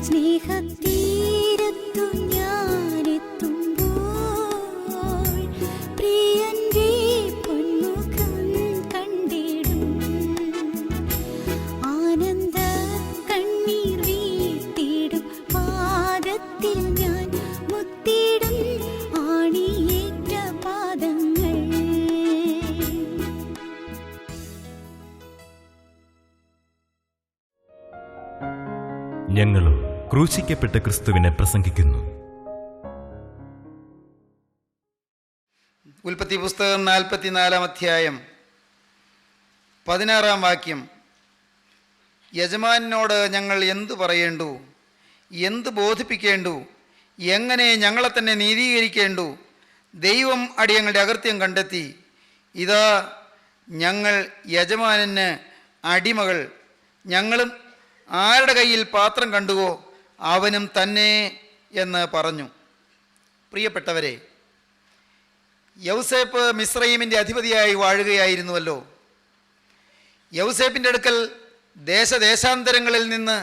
സ്നേഹത്തീരത്തു ഞാനെത്തുമ്പോൾ പ്രിയന്റെ പൊന്മുഖം കണ്ടിടും. ആനന്ദ കണ്ണീർ വീഴ്ത്തിടും പാദത്തിൽ ഞാൻ മുത്തിടും ആണിയേറ്റ പാദങ്ങൾ. ഞങ്ങളും ക്രൂശിക്കപ്പെട്ട ക്രിസ്തുവിനെ പ്രസംഗിക്കുന്നു. ഉൽപ്പത്തി പുസ്തകം 44-ാം അധ്യായം 16-ാം വാക്യം. യജമാനോട് ഞങ്ങൾ എന്തു പറയേണ്ടു? എന്ത് ബോധിപ്പിക്കേണ്ടു? എങ്ങനെ ഞങ്ങളെ തന്നെ നീതീകരിക്കേണ്ടു? ദൈവം അടിയങ്ങളുടെ അകൃത്യം കണ്ടെത്തി. ഇതാ ഞങ്ങൾ യജമാനന് അടിമകൾ. ഞങ്ങളും ആരുടെ കയ്യിൽ പാത്രം കണ്ടുവോ അവനും തന്നെ എന്ന് പറഞ്ഞു. പ്രിയപ്പെട്ടവരെ, യൗസേപ്പ് മിസ്രയീമിൻ്റെ അധിപതിയായി വാഴുകയായിരുന്നുവല്ലോ. യൗസേപ്പിൻ്റെ അടുക്കൽ ദേശദേശാന്തരങ്ങളിൽ നിന്ന്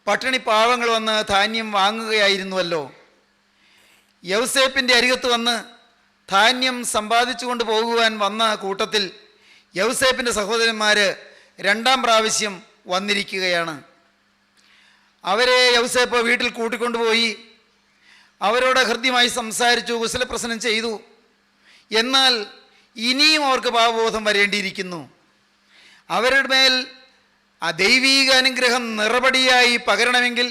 പട്ടിണി പാവങ്ങൾ വന്ന് ധാന്യം വാങ്ങുകയായിരുന്നുവല്ലോ. യൗസേപ്പിൻ്റെ അരികത്ത് വന്ന് ധാന്യം സമ്പാദിച്ചു കൊണ്ട് പോകുവാൻ വന്ന കൂട്ടത്തിൽ യൗസേപ്പിൻ്റെ സഹോദരന്മാർ 2ാം പ്രാവശ്യം വന്നിരിക്കുകയാണ്. അവരെ യൗസേപ്പ് വീട്ടിൽ കൂട്ടിക്കൊണ്ടുപോയി അവരോട് ഹൃദ്യമായി സംസാരിച്ചു, കുശലപ്രസനം ചെയ്തു. എന്നാൽ ഇനിയും അവർക്ക് പാപബോധം വരേണ്ടിയിരിക്കുന്നു. അവരുടെ മേൽ ആ ദൈവീക അനുഗ്രഹം നിറപടിയായി പകരണമെങ്കിൽ,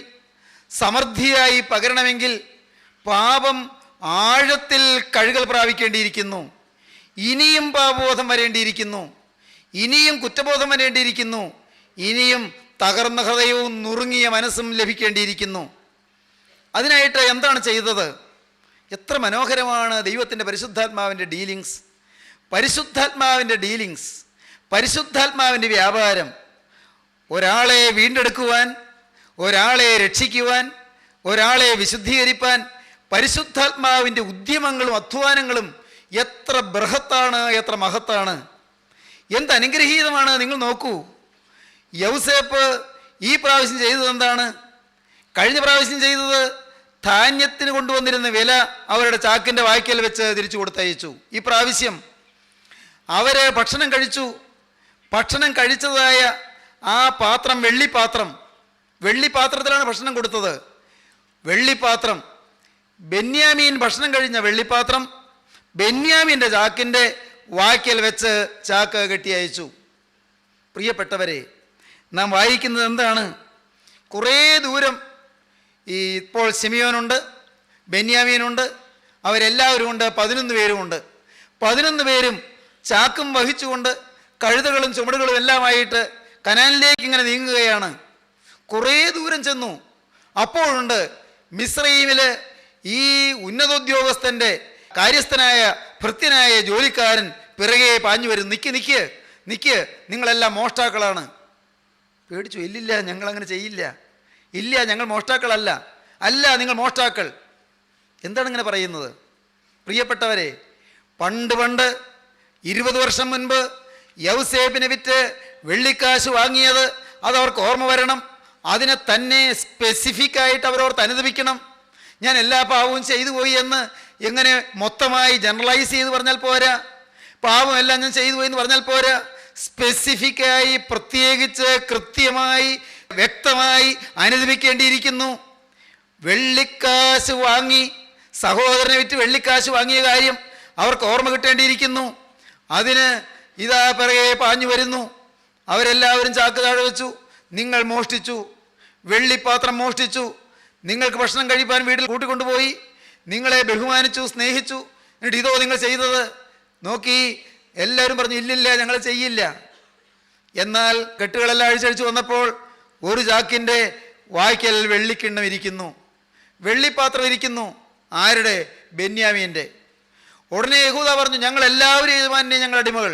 സമൃദ്ധിയായി പകരണമെങ്കിൽ പാപം ആഴത്തിൽ കഴുകൽ പ്രാപിക്കേണ്ടിയിരിക്കുന്നു. ഇനിയും പാപബോധം വരേണ്ടിയിരിക്കുന്നു. ഇനിയും കുറ്റബോധം വരേണ്ടിയിരിക്കുന്നു. ഇനിയും തകർന്ന ഹൃദയവും നുറുങ്ങിയ മനസ്സും ലഭിക്കേണ്ടിയിരിക്കുന്നു. അതിനായിട്ട് എന്താണ് ചെയ്തത്? എത്ര മനോഹരമാണ് ദൈവത്തിൻ്റെ പരിശുദ്ധാത്മാവിൻ്റെ ഡീലിങ്സ്. പരിശുദ്ധാത്മാവിൻ്റെ വ്യാപാരം. ഒരാളെ വീണ്ടെടുക്കുവാൻ, ഒരാളെ രക്ഷിക്കുവാൻ, ഒരാളെ വിശുദ്ധീകരിപ്പാൻ പരിശുദ്ധാത്മാവിൻ്റെ ഉദ്യമങ്ങളും അധ്വാനങ്ങളും എത്ര ബൃഹത്താണ്, എത്ര മഹത്താണ്, എന്ത് അനുഗ്രഹീതമാണ്. നിങ്ങൾ നോക്കൂ, യൗസേപ്പ് ഈ പ്രാവശ്യം ചെയ്തത് എന്താണ്? കഴിഞ്ഞ പ്രാവശ്യം ചെയ്തത് ധാന്യത്തിന് കൊണ്ടുവന്നിരുന്ന വില അവരുടെ ചാക്കിൻ്റെ വായ്ക്കൽ വെച്ച് തിരിച്ചു കൊടുത്തയച്ചു. ഈ പ്രാവശ്യം അവർ ഭക്ഷണം കഴിച്ചു. ഭക്ഷണം കഴിച്ചതായ ആ പാത്രം വെള്ളിപ്പാത്രത്തിലാണ് ഭക്ഷണം കൊടുത്തത്. വെള്ളിപ്പാത്രം, ബെന്യാമീൻ ഭക്ഷണം കഴിഞ്ഞ വെള്ളിപ്പാത്രം ബെന്യാമീൻ്റെ ചാക്കിൻ്റെ വായ്ക്കൽ വെച്ച് ചാക്ക് കെട്ടി അയച്ചു. പ്രിയപ്പെട്ടവരെ, നാം വായിക്കുന്നത് എന്താണ്? കുറേ ദൂരം ഇപ്പോൾ ശിമിയോനുണ്ട്, ബെന്യാമീനുണ്ട്, അവരെല്ലാവരും ഉണ്ട്. 11 പേരുമുണ്ട്. 11 പേരും ചാക്കും വഹിച്ചുകൊണ്ട് കഴുതകളും ചുമടുകളും എല്ലാമായിട്ട് കനാനിലേക്ക് ഇങ്ങനെ നീങ്ങുകയാണ്. കുറേ ദൂരം ചെന്നു. അപ്പോഴുണ്ട് മിസ്രയീമിൽ ഈ ഉന്നതോദ്യോഗസ്ഥൻ്റെ കാര്യസ്ഥനായ ഭൃത്യനായ ജോലിക്കാരൻ പിറകെ പാഞ്ഞു വരും. നിക്ക്, നിങ്ങളെല്ലാം മോഷ്ടാക്കളാണ്. പേടിച്ചു. ഇല്ലില്ല, ഞങ്ങളങ്ങനെ ചെയ്യില്ല. ഇല്ല, ഞങ്ങൾ മോഷ്ടാക്കളല്ല. അല്ല, നിങ്ങൾ മോഷ്ടാക്കൾ. എന്താണ് ഇങ്ങനെ പറയുന്നത്? പ്രിയപ്പെട്ടവരെ, പണ്ട് 20 വർഷം മുൻപ് യൗസേപ്പിനെ വിറ്റ് വെള്ളിക്കാശ് വാങ്ങിയത് അതവർക്ക് ഓർമ്മ വരണം. അതിനെ തന്നെ സ്പെസിഫിക്കായിട്ട് അവരോർത്ത് അനുദപിക്കണം. ഞാൻ എല്ലാ പാവവും ചെയ്തു പോയി എന്ന് എങ്ങനെ മൊത്തമായി ജനറലൈസ് ചെയ്ത് പറഞ്ഞാൽ പോരാ. പാവമെല്ലാം ഞാൻ ചെയ്തു പോയി എന്ന് പറഞ്ഞാൽ പോരാ. സ്പെസിഫിക്കായി, പ്രത്യേകിച്ച്, കൃത്യമായി, വ്യക്തമായി അനുദപിക്കേണ്ടിയിരിക്കുന്നു. വെള്ളിക്കാശ് വാങ്ങി, സഹോദരനെ വിറ്റ് വെള്ളിക്കാശ് വാങ്ങിയ കാര്യം അവർക്ക് ഓർമ്മ കിട്ടേണ്ടിയിരിക്കുന്നു. അതിന് ഇതാ പിറകെ പാഞ്ഞു വരുന്നു. അവരെല്ലാവരും ചാക്ക് താഴെ വെച്ചു. നിങ്ങൾ മോഷ്ടിച്ചു, വെള്ളിപ്പാത്രം മോഷ്ടിച്ചു, നിങ്ങൾക്ക് ഭക്ഷണം കഴിപ്പാൻ വീട്ടിൽ കൂട്ടിക്കൊണ്ടുപോയി, നിങ്ങളെ ബഹുമാനിച്ചു, സ്നേഹിച്ചു. എന്നിട്ട് ഇതോ നിങ്ങൾ ചെയ്തത്. നോക്കി, എല്ലാവരും പറഞ്ഞു ഇല്ലില്ല, ഞങ്ങൾ ചെയ്യില്ല. എന്നാൽ കെട്ടുകളെല്ലാം അഴിച്ചഴിച്ച് വന്നപ്പോൾ ഒരു ചാക്കിൻ്റെ വായ്ക്കൽ വെള്ളിക്കിണ്ണം ഇരിക്കുന്നു, വെള്ളിപ്പാത്രം ഇരിക്കുന്നു. ആരുടെ? ബെന്യാമീൻ്റെ. ഉടനെ യഹൂദ പറഞ്ഞു, ഞങ്ങൾ എല്ലാവരും യജമാനെ, ഞങ്ങൾ അടിമകൾ,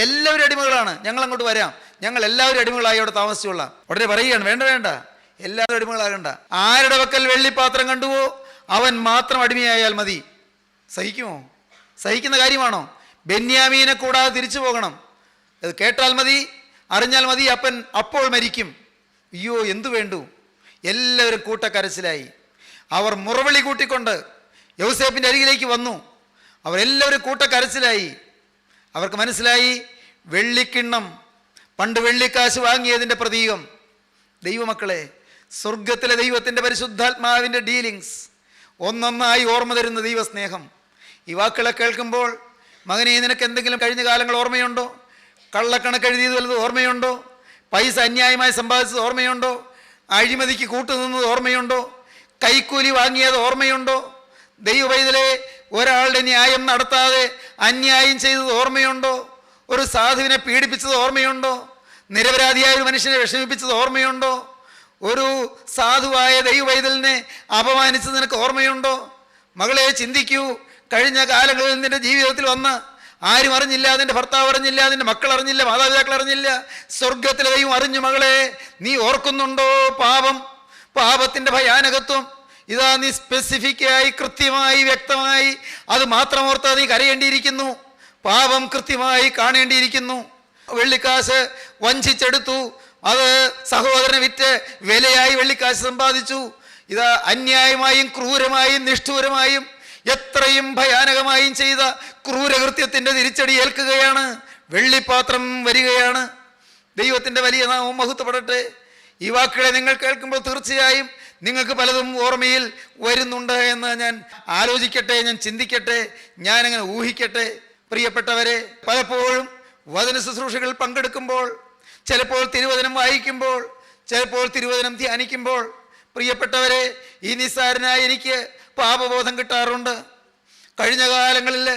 എല്ലാവരും അടിമകളാണ്, ഞങ്ങൾ അങ്ങോട്ട് വരാം, ഞങ്ങൾ എല്ലാവരും അടിമകളായി അവിടെ താമസിച്ചുകൊള്ളാം. ഉടനെ പറയുകയാണ്, വേണ്ട, എല്ലാവരും അടിമകളാകണ്ട. ആരുടെ പക്കൽ വെള്ളിപ്പാത്രം കണ്ടുവോ അവൻ മാത്രം അടിമയായാൽ മതി. സഹിക്കുമോ? സഹിക്കുന്ന കാര്യമാണോ? ബെന്യാമീനെ കൂടാതെ തിരിച്ചു പോകണം. അത് കേട്ടാൽ മതി, അറിഞ്ഞാൽ മതി, അപ്പൻ അപ്പോൾ മരിക്കും. അയ്യോ, എന്തു വേണ്ടു? എല്ലാവരും കൂട്ടക്കരച്ചിലായി. അവർ മുറവിളി കൂട്ടിക്കൊണ്ട് യൗസേപ്പിൻ്റെ അരികിലേക്ക് വന്നു. അവരെല്ലാവരും കൂട്ടക്കരച്ചിലായി. അവർക്ക് മനസ്സിലായി, വെള്ളിക്കിണ്ണം, പണ്ട് വെള്ളിക്കാശ് വാങ്ങിയതിൻ്റെ പ്രതീകം. ദൈവമക്കളെ, സ്വർഗത്തിലെ ദൈവത്തിൻ്റെ പരിശുദ്ധാത്മാവിൻ്റെ ഡീലിങ്സ് ഒന്നൊന്നായി ഓർമ്മ തരുന്ന ദൈവസ്നേഹം. ഈ വാക്കുകളെ കേൾക്കുമ്പോൾ, മകനെ, നിനക്ക് എന്തെങ്കിലും കഴിഞ്ഞ കാലങ്ങൾ ഓർമ്മയുണ്ടോ? കള്ളക്കണക്ക് എഴുതിയത് വല്ലതും ഓർമ്മയുണ്ടോ? പൈസ അന്യായമായി സമ്പാദിച്ചത് ഓർമ്മയുണ്ടോ? അഴിമതിക്ക് കൂട്ടുനിന്നത് ഓർമ്മയുണ്ടോ? കൈക്കൂലി വാങ്ങിയത് ഓർമ്മയുണ്ടോ? ദൈവപൈതലെ, ഒരാളുടെ ന്യായം നടത്താതെ അന്യായം ചെയ്തത് ഓർമ്മയുണ്ടോ? ഒരു സാധുവിനെ പീഡിപ്പിച്ചത് ഓർമ്മയുണ്ടോ? നിരപരാധിയായ ഒരു മനുഷ്യനെ വിഷമിപ്പിച്ചത് ഓർമ്മയുണ്ടോ? ഒരു സാധുവായ ദൈവപൈതലിനെ അപമാനിച്ചത് നിനക്ക് ഓർമ്മയുണ്ടോ? മകളെ, ചിന്തിക്കൂ. കഴിഞ്ഞ കാലങ്ങളിൽ നിന്റെ ജീവിതത്തിൽ വന്ന് ആരും അറിഞ്ഞില്ല, നിന്റെ ഭർത്താവ് അറിഞ്ഞില്ല, നിന്റെ മക്കൾ അറിഞ്ഞില്ല, മാതാപിതാക്കൾ അറിഞ്ഞില്ല, സ്വർഗത്തിലെ ദൈവം അറിഞ്ഞു. മകളെ, നീ ഓർക്കുന്നുണ്ടോ പാപത്തിൻ്റെ ഭയാനകത്വം? ഇതാ, നീ സ്പെസിഫിക്കായി, കൃത്യമായി, വ്യക്തമായി അത് മാത്രം ഓർത്ത് നീ കരയേണ്ടിയിരിക്കുന്നു. പാപം കൃത്യമായി കാണേണ്ടിയിരിക്കുന്നു. വെള്ളിക്കാശ് വഞ്ചിച്ചെടുത്തു, അത് സഹോദരനെ വിറ്റ് വിലയായി വെള്ളിക്കാശ് സമ്പാദിച്ചു. ഇതാ, അന്യായമായും ക്രൂരമായും നിഷ്ഠൂരമായും എത്രയും ഭയാനകമായും ചെയ്ത ക്രൂരകൃത്യത്തിൻ്റെ തിരിച്ചടി ഏൽക്കുകയാണ്. വെള്ളിപ്പാത്രം വരികയാണ്. ദൈവത്തിൻ്റെ വലിയ നാമം മഹത്വപ്പെടട്ടെ. ഈ വാക്കുകളെ നിങ്ങൾ കേൾക്കുമ്പോൾ തീർച്ചയായും നിങ്ങൾക്ക് പലതും ഓർമ്മയിൽ വരുന്നുണ്ട് എന്ന് ഞാൻ ആലോചിക്കട്ടെ, ഞാൻ ചിന്തിക്കട്ടെ, ഞാനങ്ങനെ ഊഹിക്കട്ടെ. പ്രിയപ്പെട്ടവരെ, പലപ്പോഴും വചന ശുശ്രൂഷകളിൽ പങ്കെടുക്കുമ്പോൾ, ചിലപ്പോൾ തിരുവചനം വായിക്കുമ്പോൾ, ചിലപ്പോൾ തിരുവചനം ധ്യാനിക്കുമ്പോൾ, പ്രിയപ്പെട്ടവരെ, ഈ നിസ്സാരനായ എനിക്ക് പാപബോധം കിട്ടാറുണ്ട്. കഴിഞ്ഞ കാലങ്ങളിൽ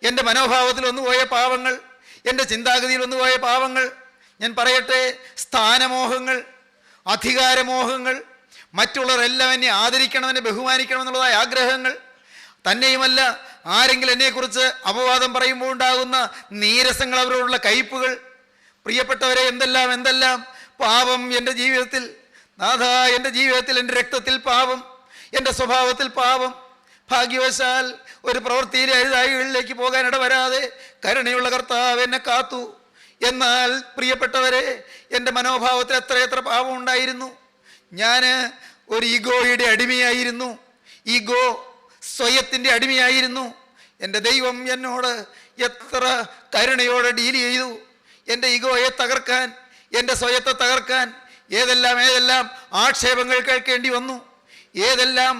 എൻ്റെ മനോഭാവത്തിൽ വന്നുപോയ പാവങ്ങൾ, എൻ്റെ ചിന്താഗതിയിൽ വന്നുപോയ പാവങ്ങൾ ഞാൻ പറയട്ടെ. സ്ഥാനമോഹങ്ങൾ, അധികാരമോഹങ്ങൾ, മറ്റുള്ളവരെല്ലാം എന്നെ ആദരിക്കണം, എന്നെ ബഹുമാനിക്കണം എന്നുള്ളതായ ആഗ്രഹങ്ങൾ, തന്നെയുമല്ല ആരെങ്കിലും എന്നെക്കുറിച്ച് അപവാദം പറയുമ്പോൾ ഉണ്ടാകുന്ന നീരസങ്ങൾ, അവരോടുള്ള കയ്പുകൾ. പ്രിയപ്പെട്ടവരെ, എന്തെല്ലാം പാപം എൻ്റെ ജീവിതത്തിൽ. നാഥാ, എൻ്റെ ജീവിതത്തിൽ, എൻ്റെ രക്തത്തിൽ പാപം, എൻ്റെ സ്വഭാവത്തിൽ പാപം. ഭാഗ്യവശാൽ ഒരു പ്രവൃത്തിയിലെ അഴുതായികളിലേക്ക് പോകാൻ ഇടവരാതെ കരുണയുള്ള കർത്താവ് എന്നെ കാത്തു. എന്നാൽ പ്രിയപ്പെട്ടവരെ, എൻ്റെ മനോഭാവത്തിൽ എത്രയെത്ര പാപം ഉണ്ടായിരുന്നു. ഞാൻ ഒരു ഈഗോയുടെ അടിമയായിരുന്നു. ഈഗോ, സ്വയത്തിൻ്റെ അടിമയായിരുന്നു. എൻ്റെ ദൈവം എന്നോട് എത്ര കരുണയോടെ ഡീൽ ചെയ്തു. എൻ്റെ ഈഗോയെ തകർക്കാൻ, എൻ്റെ സ്വയത്തെ തകർക്കാൻ ഏതെല്ലാം ആക്ഷേപങ്ങൾ കേൾക്കേണ്ടി വന്നു, ഏതെല്ലാം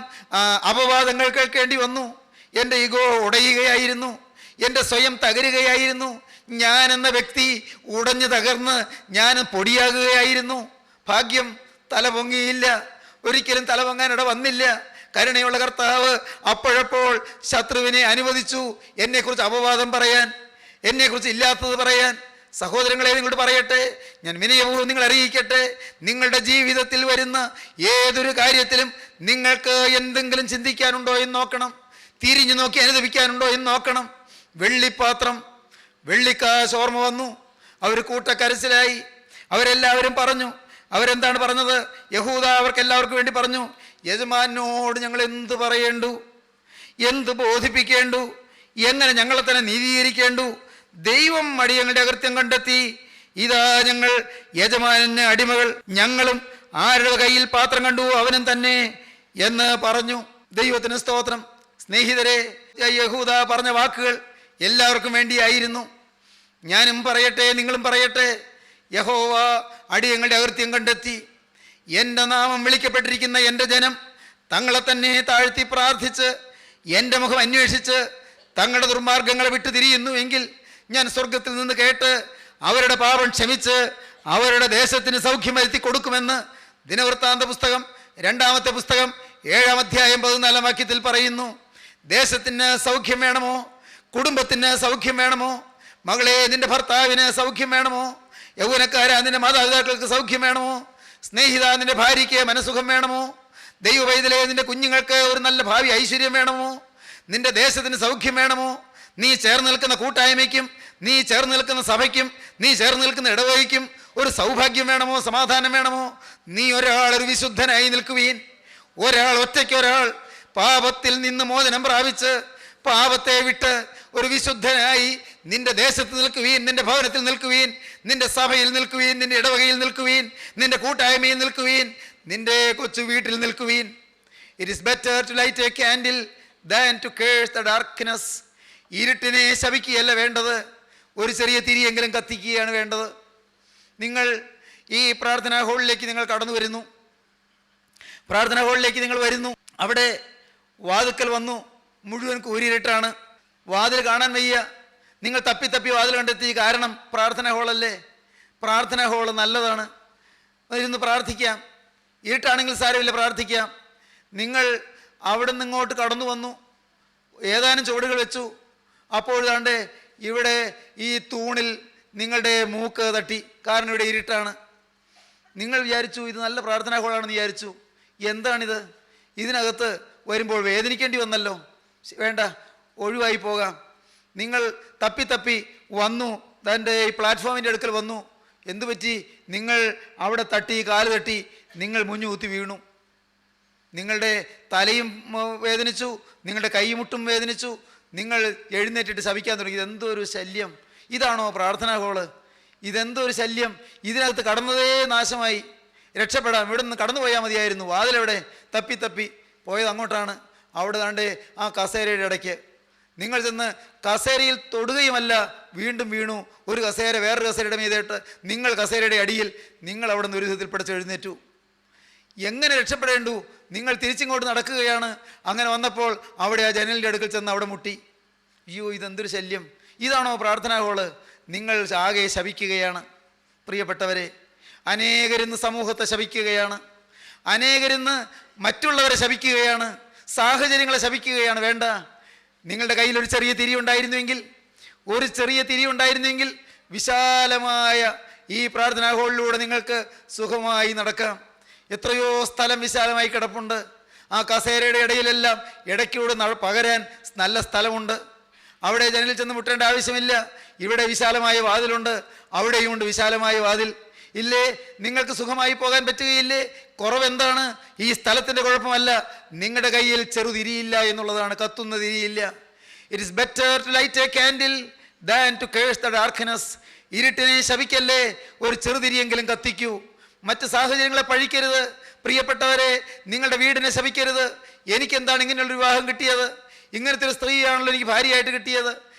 അപവാദങ്ങൾ കേൾക്കേണ്ടി വന്നു. എൻ്റെ ഈഗോ ഉടയുകയായിരുന്നു, എൻ്റെ സ്വയം തകരുകയായിരുന്നു. ഞാൻ എന്ന വ്യക്തി ഉടഞ്ഞു തകർന്ന് ഞാൻ പൊടിയാകുകയായിരുന്നു. ഭാഗ്യം, തല പൊങ്ങിയില്ല, ഒരിക്കലും തല പൊങ്ങാൻ ഇട വന്നില്ല. കരുണയുള്ള കർത്താവ് അപ്പോഴപ്പോൾ ശത്രുവിനെ അനുവദിച്ചു എന്നെക്കുറിച്ച് അപവാദം പറയാൻ, എന്നെക്കുറിച്ച് ഇല്ലാത്തത് പറയാൻ. സഹോദരങ്ങളെ, നിങ്ങളോട് പറയട്ടെ, ഞാൻ വിനയപൂർവ്വം നിങ്ങൾ അറിയിക്കട്ടെ, നിങ്ങളുടെ ജീവിതത്തിൽ വരുന്ന ഏതൊരു കാര്യത്തിലും നിങ്ങൾക്ക് എന്തെങ്കിലും ചിന്തിക്കാനുണ്ടോ എന്ന് നോക്കണം, തിരിഞ്ഞു നോക്കി അനുദപിക്കാനുണ്ടോ എന്ന് നോക്കണം. വെള്ളിപ്പാത്രം, വെള്ളിക്കാശ് ഓർമ്മ വന്നു. അവർ കൂട്ടക്കരച്ചിലായി. അവരെല്ലാവരും പറഞ്ഞു. അവരെന്താണ് പറഞ്ഞത്? യഹൂദ അവർക്ക് എല്ലാവർക്കും വേണ്ടി പറഞ്ഞു, യജമാനോട് ഞങ്ങൾ എന്ത് പറയേണ്ടു, എന്ത് ബോധിപ്പിക്കേണ്ടു, എങ്ങനെ ഞങ്ങളെ തന്നെ നീതീകരിക്കേണ്ടു? ദൈവം അടിയങ്ങളുടെ അകൃത്യം കണ്ടെത്തി. ഇതാ, ഞങ്ങൾ യജമാനന് അടിമകൾ, ഞങ്ങളും ആരുടെ കയ്യിൽ പാത്രം കണ്ടു അവനും തന്നെ എന്ന് പറഞ്ഞു. ദൈവത്തിന് സ്തോത്രം. സ്നേഹിതരെ, യഹൂദ പറഞ്ഞ വാക്കുകൾ എല്ലാവർക്കും വേണ്ടിയായിരുന്നു. ഞാനും പറയട്ടെ, നിങ്ങളും പറയട്ടെ, യഹോവ അടിയങ്ങളുടെ അകൃത്യം കണ്ടെത്തി. എൻ്റെ നാമം വിളിക്കപ്പെട്ടിരിക്കുന്ന എൻ്റെ ജനം തങ്ങളെ തന്നെ താഴ്ത്തി പ്രാർത്ഥിച്ച് എൻ്റെ മുഖം അന്വേഷിച്ച് തങ്ങളുടെ ദുർമാർഗങ്ങളെ വിട്ടു തിരിയുന്നുവെങ്കിൽ ഞാൻ സ്വർഗത്തിൽ നിന്ന് കേട്ട് അവരുടെ പാപം ക്ഷമിച്ച് അവരുടെ ദേശത്തിന് സൗഖ്യം വരുത്തി കൊടുക്കുമെന്ന് ദിനവൃത്താന്ത പുസ്തകം 2-ാമത്തെ പുസ്തകം 7-ാം അധ്യായം 14-ാം വാക്യത്തിൽ പറയുന്നു. ദേശത്തിന് സൗഖ്യം വേണമോ? കുടുംബത്തിന് സൗഖ്യം വേണമോ? മകളെ, നിന്റെ ഭർത്താവിന് സൗഖ്യം വേണമോ? യൗവനക്കാരാ, നിന്റെ മാതാപിതാക്കൾക്ക് സൗഖ്യം വേണമോ? സ്നേഹിത, നിന്റെ ഭാര്യയ്ക്ക് മനസുഖം വേണമോ? ദൈവവൈതലേ, നിന്റെ കുഞ്ഞുങ്ങൾക്ക് ഒരു നല്ല ഭാവി ഐശ്വര്യം വേണമോ? നിന്റെ ദേശത്തിന് സൗഖ്യം വേണമോ? നീ ചേർന്ന് നിൽക്കുന്ന കൂട്ടായ്മയ്ക്കും, നീ ചേർന്ന് നിൽക്കുന്ന സഭയ്ക്കും, നീ ചേർന്ന് നിൽക്കുന്ന ഇടവകയ്ക്കും ഒരു സൗഭാഗ്യം വേണമോ? സമാധാനം വേണമോ? നീ ഒരു വിശുദ്ധനായി നിൽക്കുവീൻ. ഒറ്റയ്ക്കൊരാൾ പാപത്തിൽ നിന്ന് മോചനം പ്രാപിച്ച് പാപത്തെ വിട്ട് ഒരു വിശുദ്ധനായി നിന്റെ ദേശത്ത് നിൽക്കുവീൻ, നിന്റെ ഭവനത്തിൽ നിൽക്കുവീൻ, നിന്റെ സഭയിൽ നിൽക്കുവീൻ, നിന്റെ ഇടവകയിൽ നിൽക്കുവീൻ, നിന്റെ കൂട്ടായ്മയിൽ നിൽക്കുവീൻ. നിന്റെ കൊച്ചു വീട്ടിൽ നിൽക്കുവീൻ. It is better to light a candle than to curse the darkness. ഇരുട്ടിനെ ശപിക്കുകയല്ല വേണ്ടത്, ഒരു ചെറിയ തിരിയെങ്കിലും കത്തിക്കുകയാണ് വേണ്ടത്. നിങ്ങൾ ഈ പ്രാർത്ഥനാ ഹാളിലേക്ക് നിങ്ങൾ കടന്നു വരുന്നു. പ്രാർത്ഥനാ ഹാളിലേക്ക് നിങ്ങൾ വരുന്നു. അവിടെ വാതുക്കൽ വന്നു, മുഴുവൻ കൂരിരുട്ടാണ്, വാതിൽ കാണാൻ വയ്യ. നിങ്ങൾ തപ്പി തപ്പി വാതിൽ കണ്ടെത്തി. കാരണം പ്രാർത്ഥനാ ഹാളല്ലേ. പ്രാർത്ഥനാ ഹാള് നല്ലതാണ്, ഇരുന്ന് പ്രാർത്ഥിക്കാം. ഇരുട്ടാണെങ്കിൽ സാരമില്ല, പ്രാർത്ഥിക്കാം. നിങ്ങൾ അവിടെ നിന്ന് ഇങ്ങോട്ട് കടന്നു വന്നു, ഏതാനും ചുവടുകൾ വെച്ചു. അപ്പോൾ ദാണ്ടെ ഇവിടെ ഈ തൂണിൽ നിങ്ങളുടെ മൂക്ക് തട്ടി. കാരണം ഇവിടെ ഇരുട്ടാണ്. നിങ്ങൾ വിചാരിച്ചു ഇത് നല്ല പ്രാർത്ഥനാ ഹാളാണെന്ന് വിചാരിച്ചു. എന്താണിത്? ഇതിനകത്ത് വരുമ്പോൾ വേദനിക്കേണ്ടി വന്നല്ലോ. വേണ്ട, ഒഴിവായി പോകാം. നിങ്ങൾ തപ്പി തപ്പി വന്നു, തൻ്റെ ഈ പ്ലാറ്റ്ഫോമിൻ്റെ അടുക്കൽ വന്നു. എന്തു പറ്റി? നിങ്ങൾ അവിടെ തട്ടി, കാല് തട്ടി, നിങ്ങൾ മുഞ്ഞുകുത്തി വീണു. നിങ്ങളുടെ തലയും വേദനിച്ചു, നിങ്ങളുടെ കൈമുട്ടും വേദനിച്ചു. നിങ്ങൾ എഴുന്നേറ്റിട്ട് ശപിക്കാൻ തുടങ്ങി. ഇതെന്തോ ഒരു ശല്യം! ഇതാണോ പ്രാർത്ഥനാ ഹാള്? ഇതെന്തോ ഒരു ശല്യം! ഇതിനകത്ത് കടന്നതേ നാശമായി. രക്ഷപ്പെടാം, ഇവിടെ നിന്ന് കടന്നു പോയാൽ മതിയായിരുന്നു. വാതിലെവിടെ? തപ്പി തപ്പി പോയത് അങ്ങോട്ടാണ്. അവിടെ താണ്ട് ആ കസേരയുടെ ഇടയ്ക്ക് നിങ്ങൾ ചെന്ന് കസേരയിൽ തൊടുകയുമല്ല, വീണ്ടും വീണു. ഒരു കസേര വേറൊരു കസേരയുടെ മീതേട്ട് നിങ്ങൾ കസേരയുടെ അടിയിൽ. നിങ്ങൾ അവിടെ നിന്ന് ഒരു വിധത്തിൽ പിടിച്ച് എഴുന്നേറ്റു. എങ്ങനെ രക്ഷപ്പെടേണ്ടു? നിങ്ങൾ തിരിച്ചിങ്ങോട്ട് നടക്കുകയാണ്. അങ്ങനെ വന്നപ്പോൾ അവിടെ ആ ജനലിൻ്റെ അടുക്കൽ ചെന്ന് അവിടെ മുട്ടി. അയ്യോ, ഇതെന്തൊരു ശല്യം! ഇതാണോ പ്രാർത്ഥനാ ഹാള്? നിങ്ങൾ ആകെ ശപിക്കുകയാണ് പ്രിയപ്പെട്ടവരെ. അനേകരിന്ന് സമൂഹത്തെ ശപിക്കുകയാണ്, അനേകരിന്ന് മറ്റുള്ളവരെ ശപിക്കുകയാണ്, സാഹചര്യങ്ങളെ ശപിക്കുകയാണ്. വേണ്ട, നിങ്ങളുടെ കയ്യിൽ ഒരു ചെറിയ തിരി ഉണ്ടായിരുന്നെങ്കിൽ വിശാലമായ ഈ പ്രാർത്ഥനാ ഹാളിലൂടെ നിങ്ങൾക്ക് സുഖമായി നടക്കാം. എത്രയോ സ്ഥലം വിശാലമായി കിടപ്പുണ്ട്. ആ കസേരയുടെ ഇടയിലെല്ലാം ഇടയ്ക്കൂടെ പകരാൻ നല്ല സ്ഥലമുണ്ട്. അവിടെ ജനലിൽ ചെന്ന് മുട്ടേണ്ട ആവശ്യമില്ല. ഇവിടെ വിശാലമായ വാതിലുണ്ട്, അവിടെയുമുണ്ട് വിശാലമായ വാതിൽ. ഇല്ലേ? നിങ്ങൾക്ക് സുഖമായി പോകാൻ പറ്റുകയില്ലേ? കുറവെന്താണ്? ഈ സ്ഥലത്തിൻ്റെ കുഴപ്പമല്ല, നിങ്ങളുടെ കയ്യിൽ ചെറുതിരിയില്ല എന്നുള്ളതാണ്, കത്തുന്ന തിരിയില്ല. It is better to light a candle than to curse the darkness. ഇരുട്ടിനെ ശപിക്കല്ലേ, ഒരു ചെറുതിരിയെങ്കിലും കത്തിക്കൂ. മറ്റ് സാഹചര്യങ്ങളെ പഴിക്കരുത്. പ്രിയപ്പെട്ടവരെ, നിങ്ങളുടെ വീടിനെ ശപിക്കരുത്. എനിക്കെന്താണ് ഇങ്ങനെയുള്ളൊരു വിവാഹം കിട്ടിയത്? ഇങ്ങനത്തെ ഒരു സ്ത്രീയാണല്ലോ എനിക്ക് ഭാര്യയായിട്ട് കിട്ടിയത്.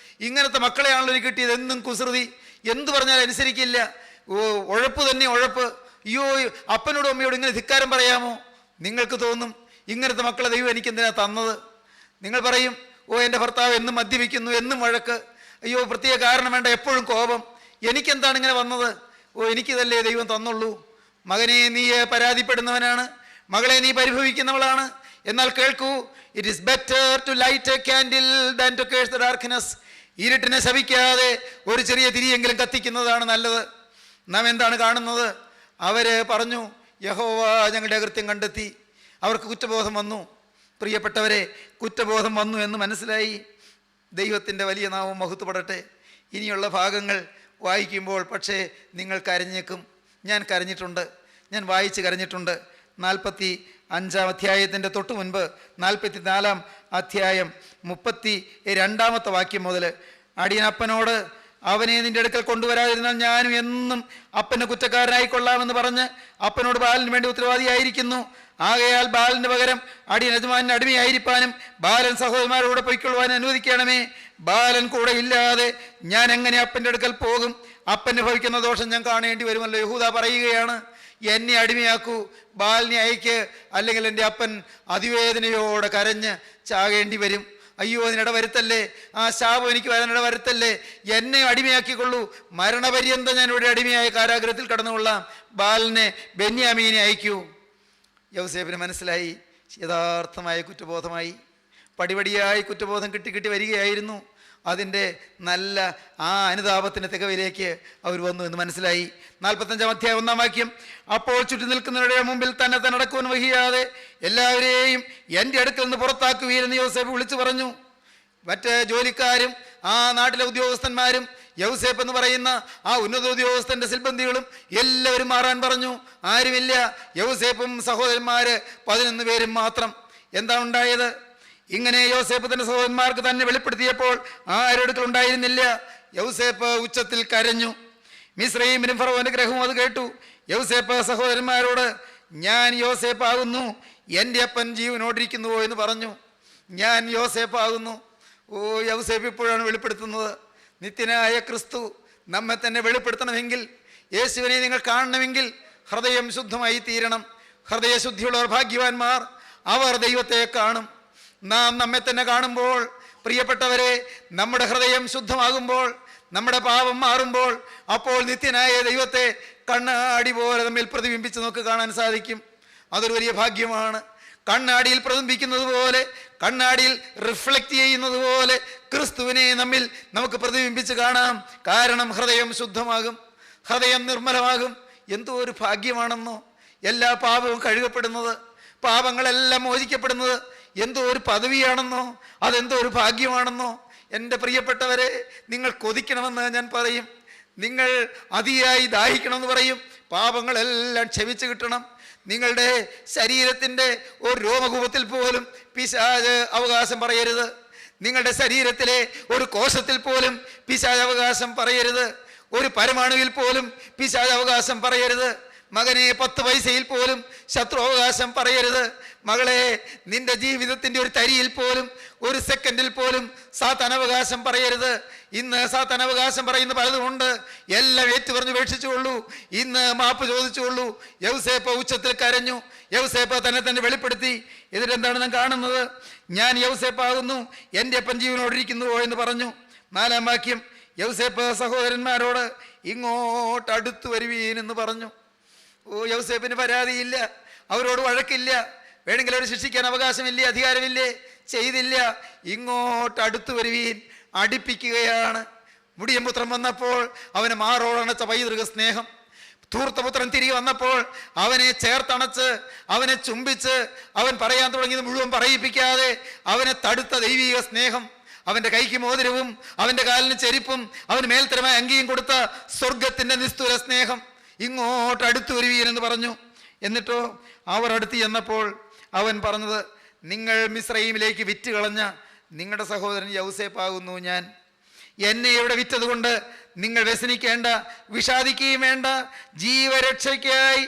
ഇങ്ങനത്തെ മക്കളെയാണല്ലോ എനിക്ക് കിട്ടിയത്. എന്നും കുസൃതി, എന്തു പറഞ്ഞാൽ അനുസരിക്കില്ല. ഉഴപ്പ് തന്നെ ഉഴപ്പ്. അയ്യോ, അപ്പനോടും അമ്മയോടും ഇങ്ങനെ ധിക്കാരം പറയാമോ? നിങ്ങൾക്ക് തോന്നും ഇങ്ങനത്തെ മക്കളെ ദൈവം എനിക്കെന്തിനാ തന്നത്. നിങ്ങൾ പറയും, എൻ്റെ ഭർത്താവ് എന്നും മദ്യപിക്കുന്നു, എന്നും വഴക്ക്. അയ്യോ, പ്രത്യേക കാരണം വേണ്ട, എപ്പോഴും കോപം. എനിക്കെന്താണ് ഇങ്ങനെ വന്നത്? എനിക്കിതല്ലേ ദൈവം തന്നുള്ളൂ. മകനെ, നീ പരാതിപ്പെടുന്നവനാണ്, മകളെ നീ പരിഭവിക്കുന്നവളാണ്. എന്നാൽ കേൾക്കൂ, it is better to light a candle than to curse the darkness. ഇരുട്ടിനെ ശപിക്കാതെ ഒരു ചെറിയ തിരിയെങ്കിലും കത്തിക്കുന്നതാണ് നല്ലത്. നാം എന്താണ് കാണുന്നത്? അവര് പറഞ്ഞു, യഹോവ ഞങ്ങളുടെ അകൃത്യം കണ്ടെത്തി. അവർക്ക് കുറ്റബോധം വന്നു. പ്രിയപ്പെട്ടവരെ, കുറ്റബോധം വന്നു എന്ന് മനസ്സിലായി. ദൈവത്തിൻ്റെ വലിയ നാമം മഹത്വപ്പെടട്ടെ. ഇനിയുള്ള ഭാഗങ്ങൾ വായിക്കുമ്പോൾ പക്ഷേ നിങ്ങൾ കരഞ്ഞേക്കും. ഞാൻ കരഞ്ഞിട്ടുണ്ട്, ഞാൻ വായിച്ച് കരഞ്ഞിട്ടുണ്ട്. 45-ാം അധ്യായത്തിൻ്റെ തൊട്ട് മുൻപ് 44-ാം അധ്യായം 32-ാമത്തെ വാക്യം മുതൽ, അടിയൻ അപ്പനോട്, അവനെ നിന്റെ അടുക്കൽ കൊണ്ടുവരാതിരുന്നാൽ ഞാനും എന്നും അപ്പന് കുറ്റക്കാരനായിക്കൊള്ളാമെന്ന് പറഞ്ഞ് അപ്പനോട് ബാലന് വേണ്ടി ഉത്തരവാദിയായിരിക്കുന്നു. ആകയാൽ ബാലന് പകരം അടിയൻ യജമാനന് അടിമയായിരിക്കാനും ബാലൻ സഹോദരന്മാരോട് പൊയ്ക്കൊള്ളുവാൻ അനുവദിക്കണമേ. ബാലൻ കൂടെ ഇല്ലാതെ ഞാൻ എങ്ങനെ അപ്പൻ്റെ അടുക്കൽ പോകും? അപ്പന് ഭവിക്കുന്ന ദോഷം ഞാൻ കാണേണ്ടി വരുമല്ലോ. യഹൂദ പറയുകയാണ്, എന്നെ അടിമയാക്കൂ, ബാലിനെ അയക്ക്, അല്ലെങ്കിൽ എൻ്റെ അപ്പൻ അതിവേദനയോടെ കരഞ്ഞ് ചാകേണ്ടി വരും. അയ്യോ, അതിനിട വരുത്തല്ലേ, ആ ശാപം എനിക്ക് വരാനിട വരുത്തല്ലേ, എന്നെ അടിമയാക്കിക്കൊള്ളൂ, മരണപര്യന്തം ഞാനിവിടെ അടിമയായ കാരാഗ്രഹത്തിൽ കടന്നുകൊള്ളാം. ബാലിനെ, ബെന്യാമീനെ അയക്കൂ. യൗസേപ്പിന് മനസ്സിലായി, യഥാർത്ഥമായ കുറ്റബോധമായി. പടിപടിയായി കുറ്റബോധം കിട്ടി വരികയായിരുന്നു. അതിൻ്റെ നല്ല ആ അനുതാപത്തിൻ്റെ തികവിലേക്ക് അവർ വന്നു എന്ന് മനസ്സിലായി. 45-ാം അധ്യായം 1-ാം വാക്യം, അപ്പോൾ ചുറ്റി നിൽക്കുന്നവരുടെ മുമ്പിൽ തന്നെ നടക്കുവാൻ വഹിയാതെ എല്ലാവരെയും എൻ്റെ അടുക്കൽ നിന്ന് പുറത്താക്കുവീരെന്ന് യൗസേപ്പ് വിളിച്ചു പറഞ്ഞു. മറ്റ് ജോലിക്കാരും ആ നാട്ടിലെ ഉദ്യോഗസ്ഥന്മാരും യൗസേപ്പ് എന്ന് പറയുന്ന ആ ഉന്നത ഉദ്യോഗസ്ഥൻ്റെ സിൽബന്ധികളും എല്ലാവരും മാറാൻ പറഞ്ഞു. ആരുമില്ല, യൗസേപ്പും സഹോദരന്മാര് 11 പേരും മാത്രം. എന്താണ് ഉണ്ടായത്? ഇങ്ങനെ യോസേപ്പ് തന്റെ സഹോദരന്മാർക്ക് തന്നെ വെളിപ്പെടുത്തിയപ്പോൾ ആരുടെ അടുക്കൽ ഉണ്ടായിരുന്നില്ല. യൗസേപ്പ് ഉച്ചത്തിൽ കരഞ്ഞു. മിസ്രയീമിനും ഫറവോന്റെ ഗ്രഹവും അത് കേട്ടു. യൗസേപ്പ് സഹോദരന്മാരോട്, ഞാൻ യോസേപ്പാകുന്നു, എൻ്റെ അപ്പൻ ജീവനോടിരിക്കുന്നുവോ എന്ന് പറഞ്ഞു. ഞാൻ യോസേപ്പാകുന്നു. ഓ, യൗസേപ്പ് ഇപ്പോഴാണ് വെളിപ്പെടുത്തുന്നത്. നിത്യനായ ക്രിസ്തു നമ്മെ തന്നെ വെളിപ്പെടുത്തണമെങ്കിൽ, യേശുവിനെ നിങ്ങൾ കാണണമെങ്കിൽ ഹൃദയം ശുദ്ധമായി തീരണം. ഹൃദയശുദ്ധിയുള്ളവർ ഭാഗ്യവാന്മാർ, അവർ ദൈവത്തെ കാണും. നാം നമ്മെ തന്നെ കാണുമ്പോൾ, പ്രിയപ്പെട്ടവരെ, നമ്മുടെ ഹൃദയം ശുദ്ധമാകുമ്പോൾ, നമ്മുടെ പാപം മാറുമ്പോൾ, അപ്പോൾ നിത്യനായ ദൈവത്തെ കണ്ണാടി പോലെ തമ്മിൽ പ്രതിബിംബിച്ച് നമുക്ക് കാണാൻ സാധിക്കും. അതൊരു വലിയ ഭാഗ്യമാണ്. കണ്ണാടിയിൽ പ്രതിബിംബിക്കുന്നത് പോലെ, കണ്ണാടിയിൽ റിഫ്ലക്റ്റ് ചെയ്യുന്നത് പോലെ ക്രിസ്തുവിനെ നമ്മിൽ നമുക്ക് പ്രതിബിംബിച്ച് കാണാം. കാരണം ഹൃദയം ശുദ്ധമാകും, ഹൃദയം നിർമ്മലമാകും. എന്തോ ഒരു ഭാഗ്യമാണെന്നോ എല്ലാ പാപവും കഴുകപ്പെടുന്നത്, പാപങ്ങളെല്ലാം മോചിക്കപ്പെടുന്നത് എന്തോ ഒരു പദവിയാണെന്നോ, അതെന്തോ ഒരു ഭാഗ്യമാണെന്നോ. എൻ്റെ പ്രിയപ്പെട്ടവരെ, നിങ്ങൾ കൊതിക്കണമെന്ന് ഞാൻ പറയും. നിങ്ങൾ അതിയായി ദാഹിക്കണമെന്ന് പറയും. പാപങ്ങളെല്ലാം ക്ഷമിച്ച് കിട്ടണം. നിങ്ങളുടെ ശരീരത്തിൻ്റെ ഒരു രോമകൂപത്തിൽ പോലും പിശാച് അവകാശം പറയരുത്. നിങ്ങളുടെ ശരീരത്തിലെ ഒരു കോശത്തിൽ പോലും പിശാച് അവകാശം പറയരുത്. ഒരു പരമാണുവിൽ പോലും പിശാച് അവകാശം പറയരുത്. മകനെ, 10 പൈസയിൽ പോലും ശത്രു അവകാശം പറയരുത്. മകളെ, നിന്റെ ജീവിതത്തിൻ്റെ ഒരു തരിയിൽ പോലും, ഒരു സെക്കൻഡിൽ പോലും സാത്താൻ അവകാശം പറയരുത്. ഇന്ന് സാത്താൻ അവകാശം പറയുന്ന പലതുമുണ്ട്. എല്ലാം ഏറ്റുപറഞ്ഞ് ഉപേക്ഷിച്ചുകൊള്ളൂ. ഇന്ന് മാപ്പ് ചോദിച്ചുകൊള്ളൂ. യൗസേപ്പ് ഉച്ചത്തിൽ കരഞ്ഞു. യൗസേപ്പ് തന്നെ വെളിപ്പെടുത്തി. ഇതിലെന്താണ് നാം കാണുന്നത്? ഞാൻ യൗസേപ്പാകുന്നു, എൻ്റെ അപ്പൻ ജീവനോടിരിക്കുന്നുവോ എന്ന് പറഞ്ഞു. 4-ാം വാക്യം, യൗസേപ്പ് സഹോദരന്മാരോട് ഇങ്ങോട്ട് അടുത്തു വരുവീനെന്ന് പറഞ്ഞു. ഓ, യൗസേപ്പിന് പരാതിയില്ല, അവരോട് വഴക്കില്ല, വേണമെങ്കിൽ അവർ ശിക്ഷിക്കാൻ അവകാശമില്ലേ, അധികാരമില്ലേ, ചെയ്തില്ല. ഇങ്ങോട്ട് അടുത്തു വരുവീൻ, അടുപ്പിക്കുകയാണ്. മുടിയൻപുത്രൻ വന്നപ്പോൾ അവന് മാറോടണച്ച പൈതൃക സ്നേഹം. ധൂർത്തപുത്രൻ തിരികെ വന്നപ്പോൾ അവനെ ചേർത്തണച്ച്, അവനെ ചുംബിച്ച്, അവൻ പറയാൻ തുടങ്ങിയത് മുഴുവൻ പറയിപ്പിക്കാതെ അവനെ തടുത്ത ദൈവിക സ്നേഹം. അവൻ്റെ കൈക്ക് മോതിരവും അവൻ്റെ കാലിന് ചെരിപ്പും അവന് മേൽത്തരമായ അങ്കിയും കൊടുത്ത സ്വർഗത്തിൻ്റെ നിസ്തുല സ്നേഹം. ഇങ്ങോട്ട് അടുത്തു വരുവീനെന്ന് പറഞ്ഞു. എന്നിട്ടോ അവർ അടുത്ത് ചെന്നപ്പോൾ അവൻ പറഞ്ഞത്, നിങ്ങൾ മിസ്രയീമിലേക്ക് വിറ്റ് കളഞ്ഞ നിങ്ങളുടെ സഹോദരൻ യൗസേപ്പാകുന്നു ഞാൻ. എന്നെ ഇവിടെ വിറ്റതുകൊണ്ട് നിങ്ങൾ വ്യസനിക്കേണ്ട, വിഷാദിക്കുകയും വേണ്ട. ജീവരക്ഷയ്ക്കായി